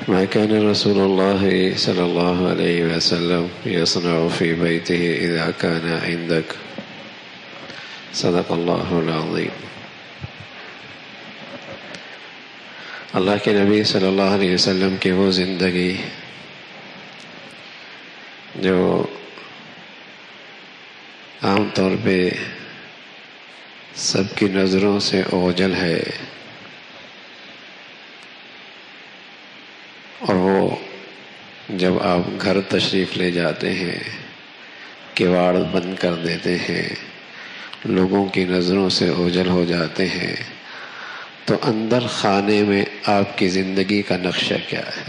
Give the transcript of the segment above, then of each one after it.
ما كان رسول الله صلى الله عليه وسلم يصنع في بيته إذا كان عندك صدق اللہ العظیم۔ اللہ کے نبی صلی اللہ علیہ وسلم کی وہ زندگی جو عام طور پہ سب کی نظروں سے اوجھل ہے، اور وہ جب آپ گھر تشریف لے جاتے ہیں، کواڑ بند کر دیتے ہیں، لوگوں کی نظروں سے اوجھل ہو جاتے ہیں، تو اندر خانے میں آپ کی زندگی کا نقشہ کیا ہے؟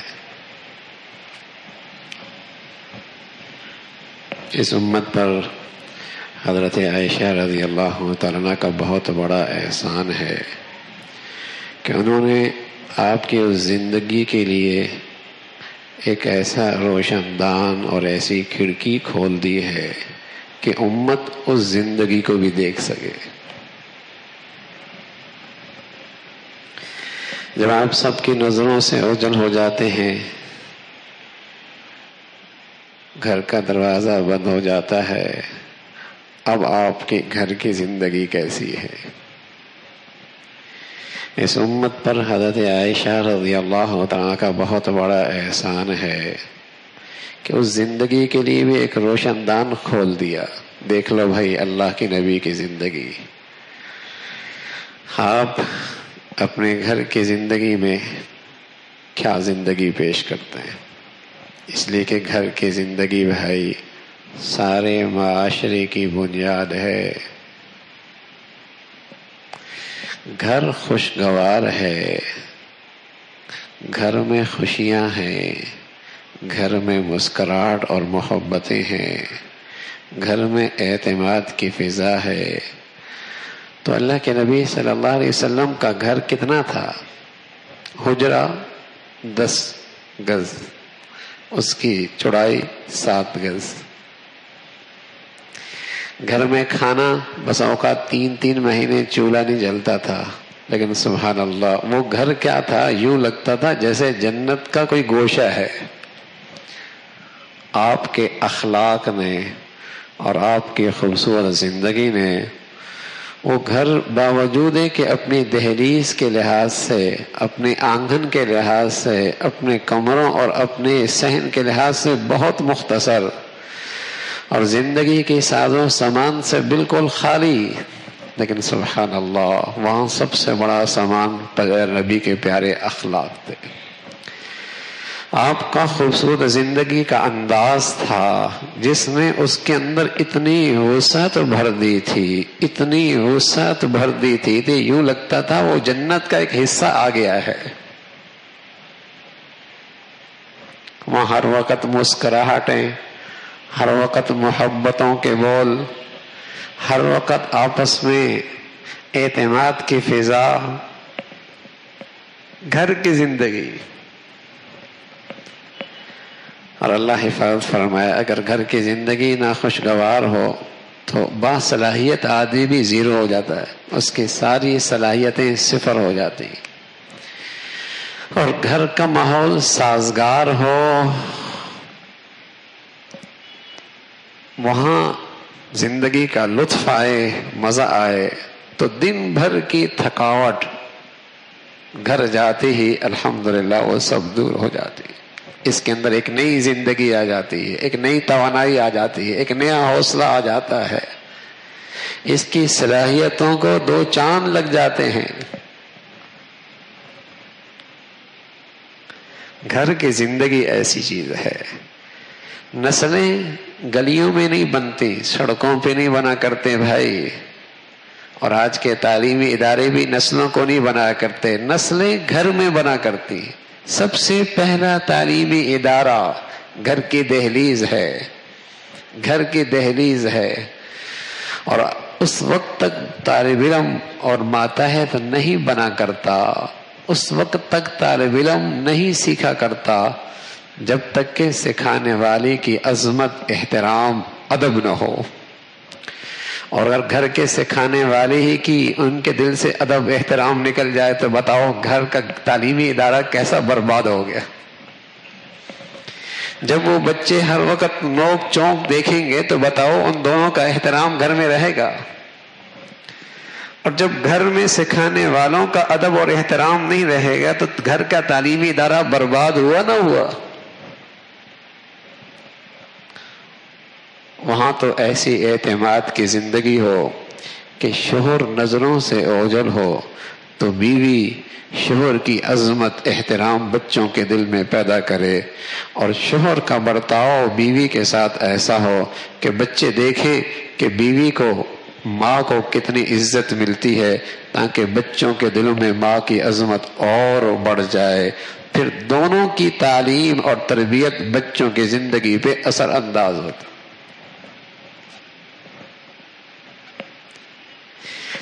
اس امت پر حضرت عائشہ رضی اللہ تعالیٰ عنہ کا بہت بڑا احسان ہے کہ انہوں نے آپ کی اس زندگی کے لیے ایک ایسا روشن دان اور ایسی کھڑکی کھول دی ہے کہ امت اس زندگی کو بھی دیکھ سکے۔ جب آپ سب کی نظروں سے اوجھل ہو جاتے ہیں، گھر کا دروازہ بند ہو جاتا ہے، اب آپ کے گھر کی زندگی کیسی ہے؟ اس امت پر حضرت عائشہ رضی اللہ تعالیٰ کا بہت بڑا احسان ہے کہ اس زندگی کے لیے بھی ایک روشن دان کھول دیا۔ دیکھ لو بھائی اللہ کے نبی کی زندگی، آپ اپنے گھر کی زندگی میں کیا زندگی پیش کرتے ہیں؟ اس لیے کہ گھر کی زندگی بھائی سارے معاشرے کی بنیاد ہے۔ گھر خوشگوار ہے، گھر میں خوشیاں ہیں، گھر میں مسکراہٹ اور محبتیں ہیں، گھر میں اعتماد کی فضا ہے۔ تو اللہ کے نبی صلی اللہ علیہ وسلم کا گھر کتنا تھا؟ حجرہ 10 گز، اس کی چوڑائی 7 گز۔ گھر میں کھانا بس اوقات 3 مہینے چولہا نہیں جلتا تھا، لیکن سبحان اللہ وہ گھر کیا تھا، یوں لگتا تھا جیسے جنت کا کوئی گوشہ ہے۔ آپ کے اخلاق نے اور آپ کی خوبصورت زندگی نے وہ گھر باوجود ہے کہ اپنی دہلیز کے لحاظ سے، اپنے آنگن کے لحاظ سے، اپنے کمروں اور اپنے صحن کے لحاظ سے بہت مختصر اور زندگی کے ساز و سامان سے بالکل خالی، لیکن سبحان اللہ وہاں سب سے بڑا سامان پیارے نبی کے پیارے اخلاق تھے۔ آپ کا خوبصورت زندگی کا انداز تھا جس نے اس کے اندر اتنی وسعت بھر دی تھی، اتنی وسعت بھر دی تھی کہ یوں لگتا تھا وہ جنت کا ایک حصہ آ گیا ہے۔ وہاں ہر وقت مسکراہٹیں، ہر وقت محبتوں کے بول، ہر وقت آپس میں اعتماد کی فضا، گھر کی زندگی۔ اور اللہ حفاظت فرمایا اگر گھر کی زندگی ناخوشگوار ہو تو باصلاحیت آدمی بھی زیرو ہو جاتا ہے، اس کی ساری صلاحیتیں صفر ہو جاتی۔ اور گھر کا ماحول سازگار ہو، وہاں زندگی کا لطف آئے، مزہ آئے، تو دن بھر کی تھکاوٹ گھر جاتے ہی الحمدللہ وہ سب دور ہو جاتی ہے۔ اس کے اندر ایک نئی زندگی آ جاتی ہے، ایک نئی توانائی آ جاتی ہے، ایک نیا حوصلہ آ جاتا ہے، اس کی صلاحیتوں کو 2 چاند لگ جاتے ہیں۔ گھر کی زندگی ایسی چیز ہے، نسلیں گلیوں میں نہیں بنتی، سڑکوں پہ نہیں بنا کرتے بھائی، اور آج کے تعلیمی ادارے بھی نسلوں کو نہیں بنا کرتے، نسلیں گھر میں بنا کرتی۔ سب سے پہلا تعلیمی ادارہ گھر کی دہلیز ہے، گھر کی دہلیز ہے۔ اور اس وقت تک طالب علم اور ماتحت نہیں بنا کرتا، اس وقت تک طالب علم نہیں سیکھا کرتا جب تک کہ سکھانے والے کی عظمت، احترام، ادب نہ ہو۔ اور اگر گھر کے سکھانے والے ہی کی ان کے دل سے ادب احترام نکل جائے تو بتاؤ گھر کا تعلیمی ادارہ کیسا برباد ہو گیا۔ جب وہ بچے ہر وقت نوک چونک دیکھیں گے تو بتاؤ ان دونوں کا احترام گھر میں رہے گا؟ اور جب گھر میں سکھانے والوں کا ادب اور احترام نہیں رہے گا تو گھر کا تعلیمی ادارہ برباد ہوا نہ ہوا؟ وہاں تو ایسی اعتماد کی زندگی ہو کہ شوہر نظروں سے اوجھل ہو تو بیوی شوہر کی عظمت احترام بچوں کے دل میں پیدا کرے، اور شوہر کا برتاؤ بیوی کے ساتھ ایسا ہو کہ بچے دیکھیں کہ بیوی کو، ماں کو کتنی عزت ملتی ہے، تاکہ بچوں کے دلوں میں ماں کی عظمت اور بڑھ جائے۔ پھر دونوں کی تعلیم اور تربیت بچوں کی زندگی پہ اثر انداز ہوتا۔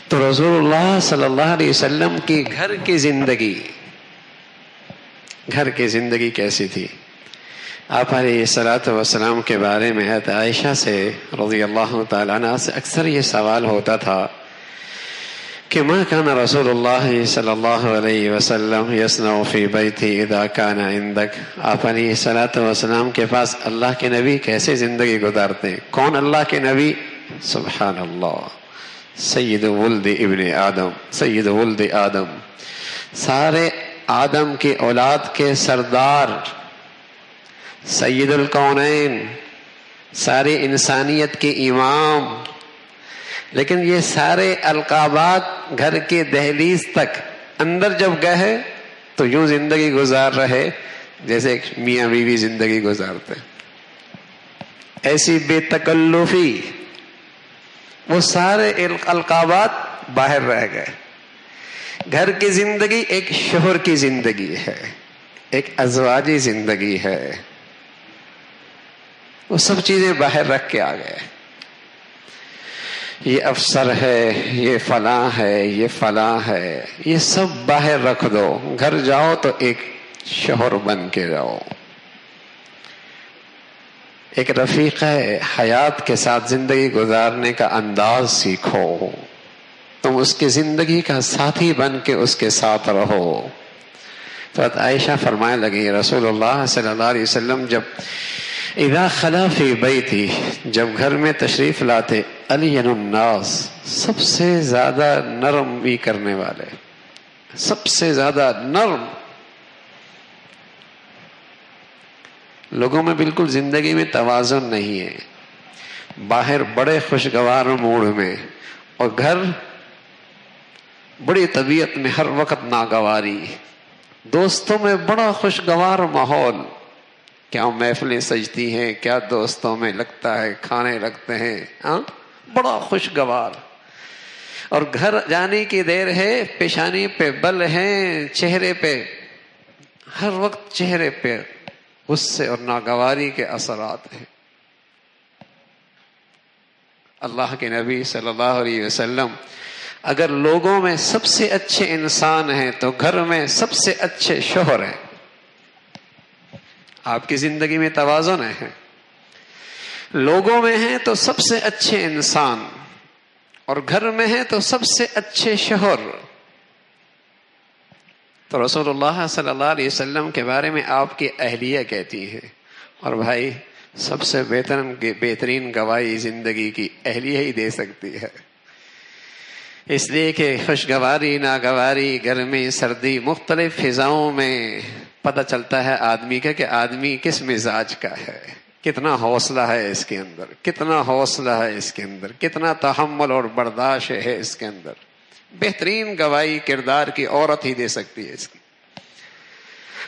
تو رسول اللہ صلی اللہ علیہ وسلم کی گھر کی زندگی کیسی تھی؟ آپ علیہ الصلوۃ والسلام کے بارے میں حضرت عائشہ سے رضی اللہ تعالیٰ عنہ سے اکثر یہ سوال ہوتا تھا کہ ما کان رسول اللہ صلی اللہ علیہ وسلم یصنع فی بیتی اذا کان عندک، آپ علیہ الصلوۃ والسلام کے پاس اللہ کے نبی کیسے زندگی گزارتے ہیں؟ کون اللہ کے نبی؟ سبحان اللہ، سید ولد ابن آدم، سید ولد آدم، سارے آدم کی اولاد کے سردار، سید الکونین، ساری انسانیت کے امام۔ لیکن یہ سارے القابات گھر کے دہلیز تک اندر جب گئے تو یوں زندگی گزار رہے جیسے ایک میاں بیوی زندگی گزارتے، ایسی بے تکلفی، وہ سارے القابات باہر رہ گئے۔ گھر کی زندگی ایک شوہر کی زندگی ہے، ایک ازواجی زندگی ہے، وہ سب چیزیں باہر رکھ کے آ گئے۔ یہ افسر ہے، یہ فلاں ہے، یہ فلاں ہے، یہ سب باہر رکھ دو، گھر جاؤ تو ایک شوہر بن کے جاؤ، ایک رفیقہ حیات کے ساتھ زندگی گزارنے کا انداز سیکھو، تم اس کی زندگی کا ساتھی بن کے اس کے ساتھ رہو۔ تو عائشہ فرمانے لگی رسول اللہ صلی اللہ علیہ وسلم جب اذا خلا فی بیتی، جب گھر میں تشریف لاتے، الین الناس، سب سے زیادہ نرمی کرنے والے، سب سے زیادہ نرم، لوگوں میں بالکل زندگی میں توازن نہیں ہے، باہر بڑے خوشگوار موڈ میں اور گھر بڑی طبیعت میں ہر وقت ناگواری، دوستوں میں بڑا خوشگوار ماحول، کیا محفلیں سجتی ہیں، کیا دوستوں میں لگتا ہے، کھانے لگتے ہیں، بڑا خوشگوار، اور گھر جانے کی دیر ہے، پیشانی پہ بل ہیں، چہرے پہ ہر وقت چہرے پہ غصے اور ناگواری کے اثرات ہیں۔ اللہ کے نبی صلی اللہ علیہ وسلم اگر لوگوں میں سب سے اچھے انسان ہیں تو گھر میں سب سے اچھے شوہر ہیں۔ آپ کی زندگی میں توازن ہے، لوگوں میں ہیں تو سب سے اچھے انسان، اور گھر میں ہیں تو سب سے اچھے شوہر۔ تو رسول اللہ صلی اللہ علیہ وسلم کے بارے میں آپ کی اہلیہ کہتی ہیں، اور بھائی سب سے بہترین گواہی زندگی کی اہلیہ ہی دے سکتی ہے، اس لیے کہ خوشگواری، ناگواری، گرمی، سردی، مختلف فضاؤں میں پتہ چلتا ہے آدمی کا کہ آدمی کس مزاج کا ہے، کتنا حوصلہ ہے اس کے اندر، کتنا حوصلہ ہے اس کے اندر، کتنا تحمل اور برداشت ہے اس کے اندر۔ بہترین گواہی کردار کی عورت ہی دے سکتی ہے اس کی۔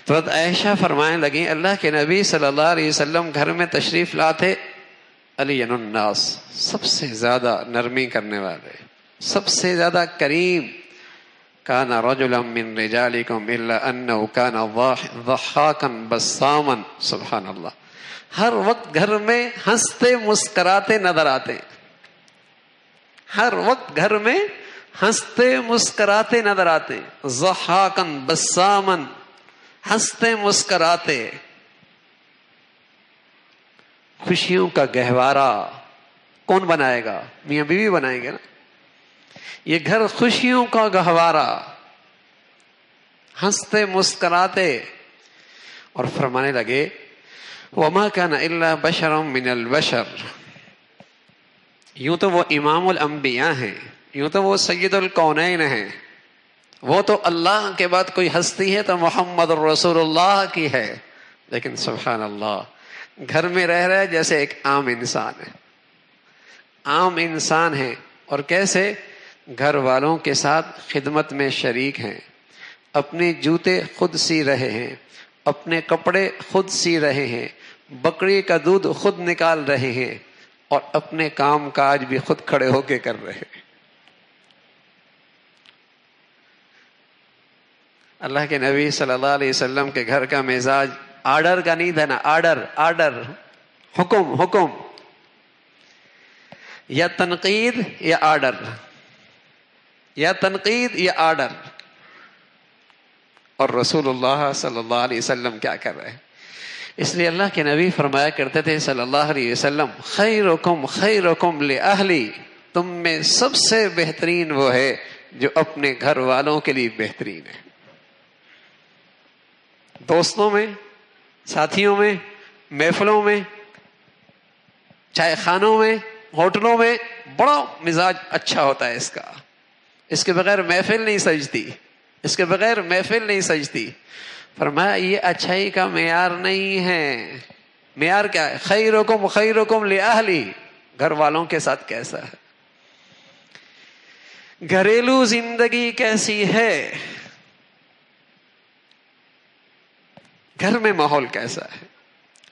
تو عائشہ فرمانے لگیں اللہ کے نبی صلی اللہ علیہ وسلم گھر میں تشریف لاتے، الین الناس، سب سے زیادہ نرمی کرنے والے، سب سے زیادہ کریم، کان رجلا من رجالکم الا انه کان ضحاکا بساما، سبحان اللہ، ہر وقت گھر میں ہنستے مسکراتے نظر آتے، ہر وقت گھر میں ہنستے مسکراتے نظر آتے، ضحاکا بساما، ہنستے مسکراتے، خوشیوں کا گہوارہ کون بنائے گا؟ میاں بیوی بنائیں گے نا۔ یہ گھر خوشیوں کا گہوارہ، ہنستے مسکراتے، اور فرمانے لگے وما كان الا بشر من البشر. یوں تو وہ امام الانبیاء ہیں، یوں تو وہ سید الکونین ہیں، وہ تو اللہ کے بعد کوئی ہستی ہے تو محمد رسول اللہ کی ہے، لیکن سبحان اللہ گھر میں رہ رہا ہے جیسے ایک عام انسان ہے، عام انسان ہے. اور کیسے؟ گھر والوں کے ساتھ خدمت میں شریک ہیں، اپنے جوتے خود سی رہے ہیں، اپنے کپڑے خود سی رہے ہیں، بکری کا دودھ خود نکال رہے ہیں، اور اپنے کام کاج بھی خود کھڑے ہو کے کر رہے ہیں. اللہ کے نبی صلی اللہ علیہ وسلم کے گھر کا مزاج آرڈر کا نہیں تھا نا، آرڈر، حکم، یا تنقید یا آرڈر، یا تنقید یا آرڈر. اور رسول اللہ صلی اللہ علیہ وسلم کیا کر رہے ہیں؟ اس لیے اللہ کے نبی فرمایا کرتے تھے صلی اللہ علیہ وسلم، خیرکم لأہلی، تم میں سب سے بہترین وہ ہے جو اپنے گھر والوں کے لیے بہترین ہے. دوستوں میں، ساتھیوں میں، محفلوں میں، چائے خانوں میں، ہوٹلوں میں بڑا مزاج اچھا ہوتا ہے اس کا، اس کے بغیر محفل نہیں سجتی، اس کے بغیر محفل نہیں سجتی. فرمایا یہ اچھائی کا معیار نہیں ہے. معیار کیا ہے؟ خیرکم لأہلی، گھر والوں کے ساتھ کیسا ہے، گھریلو زندگی کیسی ہے، گھر میں ماحول کیسا ہے.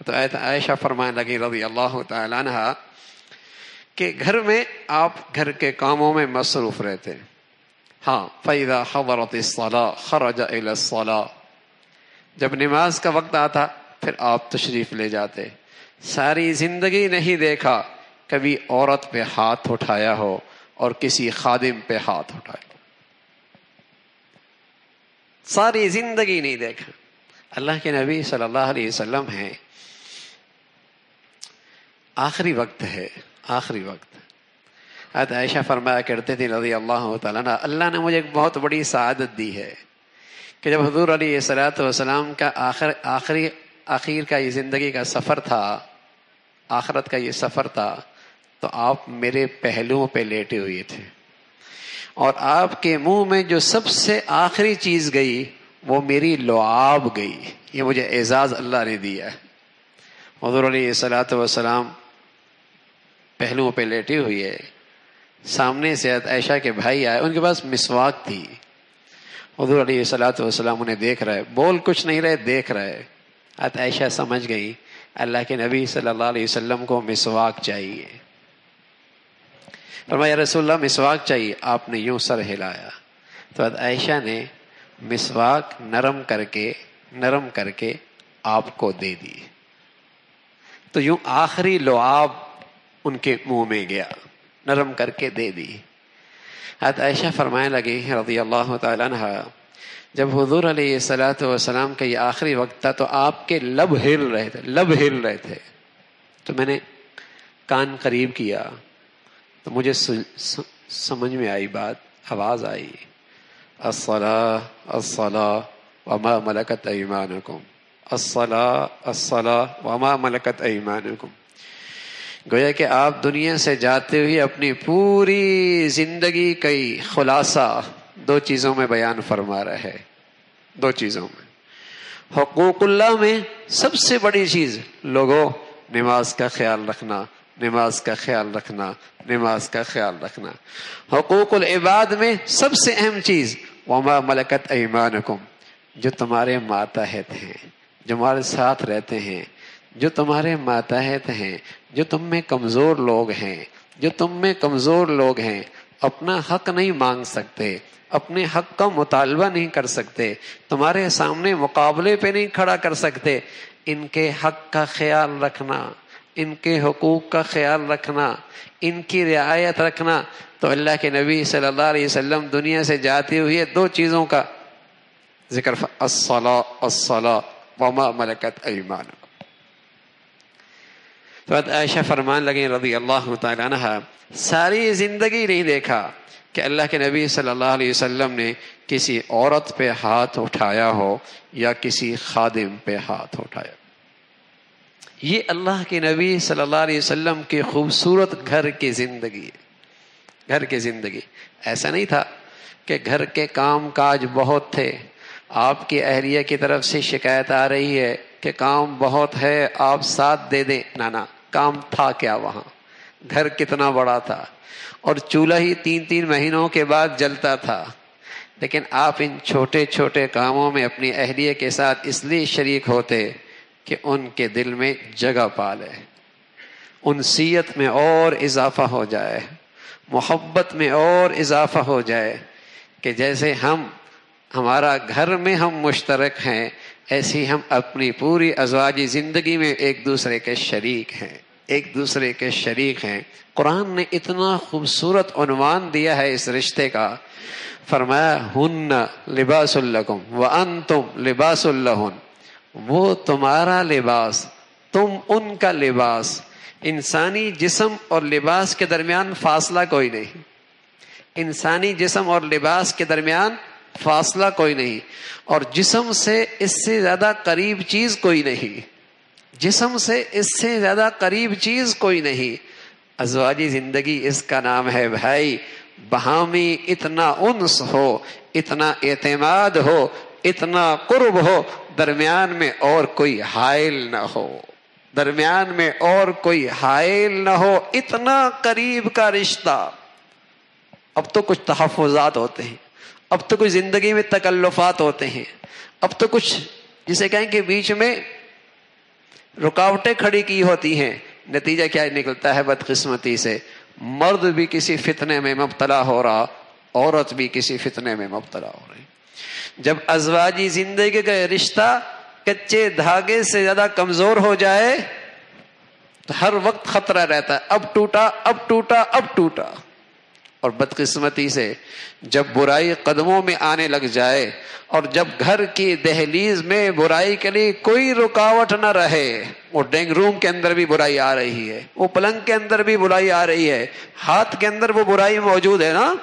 تو عائشہ فرمانے لگی رضی اللہ تعالی عنہا کہ گھر میں آپ گھر کے کاموں میں مصروف رہتے. ہاں، فَإِذَا حَضَرَتِ الصَّلَاةُ خَرَجَ إِلَى الصَّلَاةِ، جب نماز کا وقت آتا پھر آپ تشریف لے جاتے. ساری زندگی نہیں دیکھا کبھی عورت پہ ہاتھ اٹھایا ہو اور کسی خادم پہ ہاتھ اٹھایا ہو، ساری زندگی نہیں دیکھا. اللہ کے نبی صلی اللہ علیہ وسلم ہیں، آخری وقت ہے، آخری وقت. حضرت عائشہ فرمایا کرتے تھے رضی اللہ تعالیٰ عنہ، اللہ نے مجھے ایک بہت بڑی سعادت دی ہے کہ جب حضور علیہ الصلوۃ والسلام کا آخر کا یہ زندگی کا سفر تھا، آخرت کا یہ سفر تھا، تو آپ میرے پہلوؤں پہ لیٹے ہوئے تھے، اور آپ کے منہ میں جو سب سے آخری چیز گئی وہ میری لعاب گئی. یہ مجھے اعزاز اللہ نے دیا ہے. حضور علیہ الصلوۃ والسلام پہلوؤں پہ لیٹے ہوئے، سامنے سے حضرت عائشہ کے بھائی آئے، ان کے پاس مسواک تھی. حضور علیہ الصلوۃ والسلام انہیں دیکھ رہے، بول کچھ نہیں رہے، دیکھ رہے. حضرت عائشہ سمجھ گئی اللہ کے نبی صلی اللہ علیہ وسلم کو مسواک چاہیے. فرمایا یا رسول اللہ مسواک چاہیے. آپ نے یوں سر ہلایا تو حضرت عائشہ نے مسواک نرم کر کے آپ کو دے دی. تو یوں آخری لعاب ان کے منہ میں گیا، نرم کر کے دے دی. حضرت عائشہ فرمانے لگی رضی اللہ تعالیٰ عنہ، جب حضور علیہ الصلوۃ والسلام کا یہ آخری وقت تھا تو آپ کے لب ہل رہے تھے. تو میں نے کان قریب کیا تو مجھے سمجھ میں آئی بات، آواز آئی، الصلاۃ وما ملکت ایمانکم، الصلاۃ وما ملکت ایمانکم. گویا کہ آپ دنیا سے جاتے ہوئے اپنی پوری زندگی کا خلاصہ دو چیزوں میں بیان فرما رہے ہیں. دو چیزوں میں، حقوق اللہ میں سب سے بڑی چیز لوگوں نماز کا خیال رکھنا، نماز کا خیال رکھنا، نماز کا خیال رکھنا. حقوق العباد میں سب سے اہم چیز وما ملکت ایمانکم، جو تمہارے ماتحت ہیں، جو ہمارے ساتھ رہتے ہیں، جو تمہارے ماتحت ہیں، جو تم میں کمزور لوگ ہیں، اپنا حق نہیں مانگ سکتے، اپنے حق کا مطالبہ نہیں کر سکتے، تمہارے سامنے مقابلے پہ نہیں کھڑا کر سکتے، ان کے حق کا خیال رکھنا، ان کے حقوق کا خیال رکھنا، ان کی رعایت رکھنا. تو اللہ کے نبی صلی اللہ علیہ وسلم دنیا سے جاتے ہوئے دو چیزوں کا ذکر، الصلاۃ وما ملکت ایمانکم. تو عائشہ فرمان لگیں رضی اللہ تعالی عنہ، ساری زندگی نہیں دیکھا کہ اللہ کے نبی صلی اللہ علیہ وسلم نے کسی عورت پہ ہاتھ اٹھایا ہو یا کسی خادم پہ ہاتھ اٹھایا. یہ اللہ کے نبی صلی اللہ علیہ وسلم کی خوبصورت گھر کی زندگی ہے. گھر کی زندگی ایسا نہیں تھا کہ گھر کے کام کاج بہت تھے، آپ کی اہلیہ کی طرف سے شکایت آ رہی ہے کہ کام بہت ہے آپ ساتھ دے دیں. نہ کام تھا کیا وہاں، گھر کتنا بڑا تھا اور چولہا ہی 3 مہینوں کے بعد جلتا تھا. لیکن آپ ان چھوٹے چھوٹے کاموں میں اپنی اہلیہ کے ساتھ اس لیے شریک ہوتے کہ ان کے دل میں جگہ پالے، انسیت میں اور اضافہ ہو جائے، محبت میں اور اضافہ ہو جائے، کہ جیسے ہمارا گھر میں ہم مشترک ہیں، ایسی ہم اپنی پوری ازواجی زندگی میں ایک دوسرے کے شریک ہیں، ایک دوسرے کے شریک ہیں. قرآن نے اتنا خوبصورت عنوان دیا ہے اس رشتے کا، فرمایا ہن لباس لکم وانتم لباس لہن. وہ تمہارا لباس، تم ان کا لباس. انسانی جسم اور لباس کے درمیان فاصلہ کوئی نہیں، انسانی جسم اور لباس کے درمیان فاصلہ کوئی نہیں، اور جسم سے اس سے زیادہ قریب چیز کوئی نہیں، جسم سے اس سے زیادہ قریب چیز کوئی نہیں. ازواجی زندگی اس کا نام ہے بھائی. باہمی اتنا انس ہو، اتنا اعتماد ہو، اتنا قرب ہو، درمیان میں اور کوئی حائل نہ ہو، درمیان میں اور کوئی حائل نہ ہو، اتنا قریب کا رشتہ. اب تو کچھ تحفظات ہوتے ہیں، اب تو کچھ زندگی میں تکلفات ہوتے ہیں، اب تو کچھ جسے کہیں کہ بیچ میں رکاوٹیں کھڑی کی ہوتی ہیں. نتیجہ کیا نکلتا ہے بدقسمتی سے؟ مرد بھی کسی فتنے میں مبتلا ہو رہا، عورت بھی کسی فتنے میں مبتلا ہو رہی. جب ازواجی زندگی کا رشتہ کچے دھاگے سے زیادہ کمزور ہو جائے تو ہر وقت خطرہ رہتا ہے، اب ٹوٹا اب ٹوٹا اب ٹوٹا. اور بدقسمتی سے جب برائی قدموں میں آنے لگ جائے، اور جب گھر کی دہلیز میں برائی کے لیے کوئی رکاوٹ نہ رہے، وہ ڈرائنگ روم کے اندر بھی برائی آ رہی ہے، وہ پلنگ کے اندر بھی برائی آ رہی ہے، ہاتھ کے اندر وہ برائی موجود ہے نا.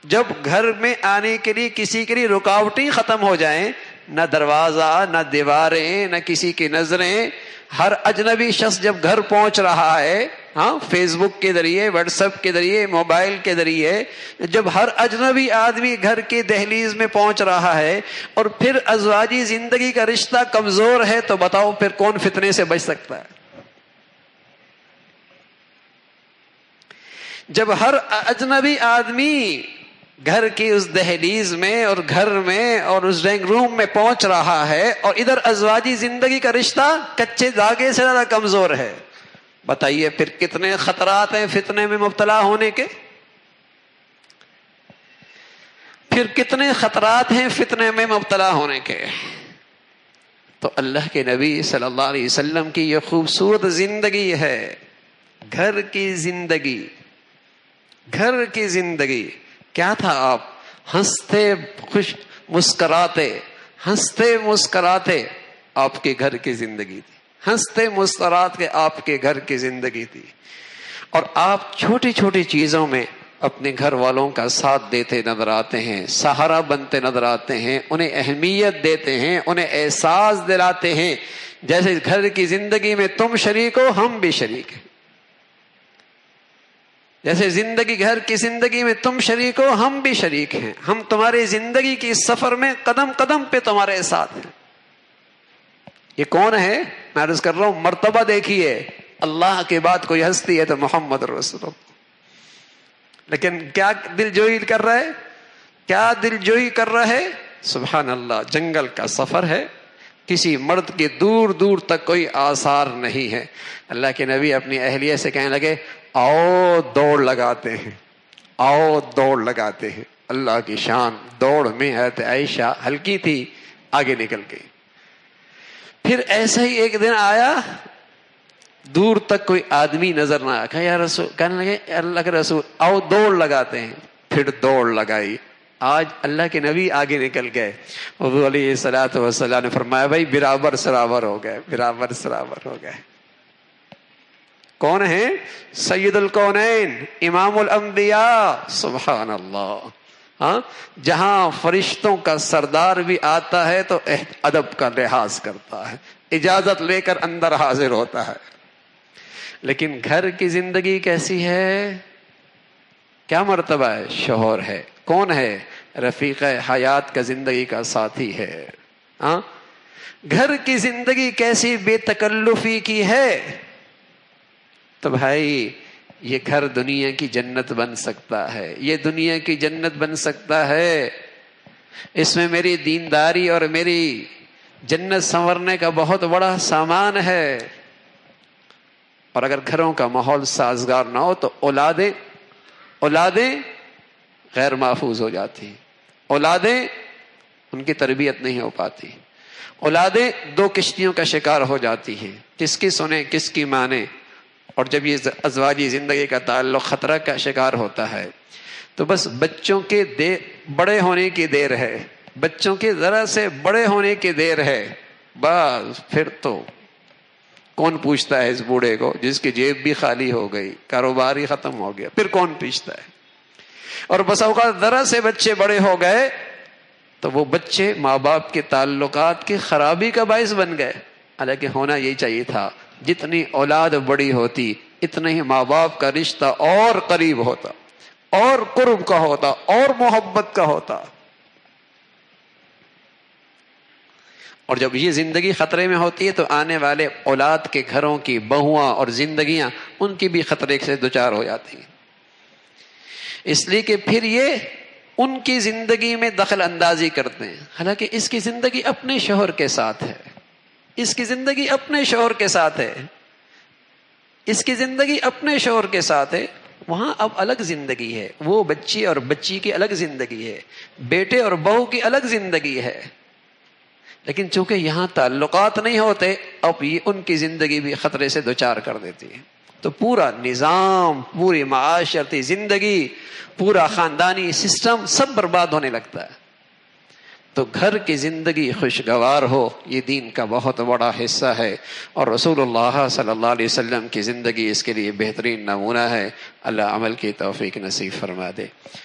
جب گھر میں آنے کے لیے کسی کے لیے رکاوٹیں ختم ہو جائیں، نہ دروازہ نہ دیواریں نہ کسی کی نظریں، ہر اجنبی شخص جب گھر پہنچ رہا ہے، ہاں فیس بک کے ذریعے، واٹس ایپ کے ذریعے، موبائل کے ذریعے، جب ہر اجنبی آدمی گھر کے دہلیز میں پہنچ رہا ہے اور پھر ازواجی زندگی کا رشتہ کمزور ہے، تو بتاؤ پھر کون فتنے سے بچ سکتا ہے؟ جب ہر اجنبی آدمی گھر کی اس دہلیز میں اور گھر میں اور اس ڈرائنگ روم میں پہنچ رہا ہے، اور ادھر ازواجی زندگی کا رشتہ کچے دھاگے سے زیادہ کمزور ہے، بتائیے پھر کتنے خطرات ہیں فتنے میں مبتلا ہونے کے؟ پھر کتنے خطرات ہیں فتنے میں مبتلا ہونے کے؟ تو اللہ کے نبی صلی اللہ علیہ وسلم کی یہ خوبصورت زندگی ہے، گھر کی زندگی. گھر کی زندگی کیا تھا؟ آپ ہنستے خوش مسکراتے، ہنستے مسکراتے آپ کے گھر کی زندگی تھی، ہنستے مسکرات کے آپ کے گھر کی زندگی تھی. اور آپ چھوٹی چھوٹی چیزوں میں اپنے گھر والوں کا ساتھ دیتے نظر آتے ہیں، سہارا بنتے نظر آتے ہیں، انہیں اہمیت دیتے ہیں، انہیں احساس دلاتے ہیں جیسے گھر کی زندگی میں تم شریک ہو، ہم بھی شریک ہیں. جیسے زندگی گھر کی زندگی میں تم شریک ہو، ہم بھی شریک ہیں، ہم تمہاری زندگی کی سفر میں قدم قدم پہ تمہارے ساتھ ہیں. یہ کون ہے؟ میں عرض کر رہا ہوں، مرتبہ دیکھیے، اللہ کے بعد کوئی ہستی ہے تو محمد رسول اللہ. لیکن کیا دل جوئی کر رہا ہے؟ کیا دل جوئی کر رہا ہے؟ سبحان اللہ، جنگل کا سفر ہے، کسی مرد کے دور دور تک کوئی آثار نہیں ہے. اللہ کے نبی اپنی اہلیہ سے کہنے لگے آؤ دوڑ لگاتے ہیں، آؤ دوڑ لگاتے ہیں. اللہ کی شان، دوڑ میں حضرت عائشہ ہلکی تھی، آگے نکل گئی. پھر ایسا ہی ایک دن آیا، دور تک کوئی آدمی نظر نہ آیا، کہا یا رسول، کہنے لگے اللہ کے رسول آؤ دوڑ لگاتے ہیں. پھر دوڑ لگائی. آج اللہ کے نبی آگے نکل گئے. حضور علیہ الصلوۃ والسلام نے فرمایا بھائی برابر سرابر ہو گئے، برابر سرابر ہو گئے. کون ہیں؟ سید الکونین، امام الانبیاء، سبحان اللہ، ہاں، جہاں فرشتوں کا سردار بھی آتا ہے تو ادب کا لحاظ کرتا ہے، اجازت لے کر اندر حاضر ہوتا ہے. لیکن گھر کی زندگی کیسی ہے؟ کیا مرتبہ ہے؟ شوہر ہے. کون ہے؟ رفیق حیات کا، زندگی کا ساتھی ہے. ہاں، گھر کی زندگی کیسی بے تکلفی کی ہے. تو بھائی یہ گھر دنیا کی جنت بن سکتا ہے، یہ دنیا کی جنت بن سکتا ہے. اس میں میری دینداری اور میری جنت سنورنے کا بہت بڑا سامان ہے. اور اگر گھروں کا ماحول سازگار نہ ہو تو اولادیں غیر محفوظ ہو جاتی، اولادیں ان کی تربیت نہیں ہو پاتی، اولادیں دو کشتیوں کا شکار ہو جاتی ہیں، کس کی سنیں کس کی مانیں. اور جب یہ ازواجی زندگی کا تعلق خطرہ کا شکار ہوتا ہے تو بس بچوں کے بڑے ہونے کی دیر ہے، بچوں کے ذرا سے بڑے ہونے کی دیر ہے، بس پھر تو کون پوچھتا ہے اس بوڑھے کو جس کی جیب بھی خالی ہو گئی، کاروبار ہی ختم ہو گیا، پھر کون پوچھتا ہے. اور بس اوقات ذرا سے بچے بڑے ہو گئے تو وہ بچے ماں باپ کے تعلقات کی خرابی کا باعث بن گئے. حالانکہ ہونا یہی چاہیے تھا، جتنی اولاد بڑی ہوتی اتنا ہی ماں باپ کا رشتہ اور قریب ہوتا، اور قرب کا ہوتا، اور محبت کا ہوتا. اور جب یہ زندگی خطرے میں ہوتی ہے تو آنے والے اولاد کے گھروں کی بہواں اور زندگیاں ان کی بھی خطرے سے دوچار ہو جاتی ہیں. اس لیے کہ پھر یہ ان کی زندگی میں دخل اندازی کرتے ہیں. حالانکہ اس کی زندگی اپنے شوہر کے ساتھ ہے، اس کی زندگی اپنے شوہر کے ساتھ ہے، اس کی زندگی اپنے شوہر کے ساتھ ہے. وہاں اب الگ زندگی ہے، وہ بچی اور بچی کی الگ زندگی ہے، بیٹے اور بہو کی الگ زندگی ہے. لیکن چونکہ یہاں تعلقات نہیں ہوتے اب یہ ان کی زندگی بھی خطرے سے دوچار کر دیتی ہے. تو پورا نظام، پوری معاشرتی زندگی، پورا خاندانی سسٹم سب برباد ہونے لگتا ہے. تو گھر کی زندگی خوشگوار ہو یہ دین کا بہت بڑا حصہ ہے، اور رسول اللہ صلی اللہ علیہ وسلم کی زندگی اس کے لیے بہترین نمونہ ہے. اللہ عمل کی توفیق نصیب فرما دے.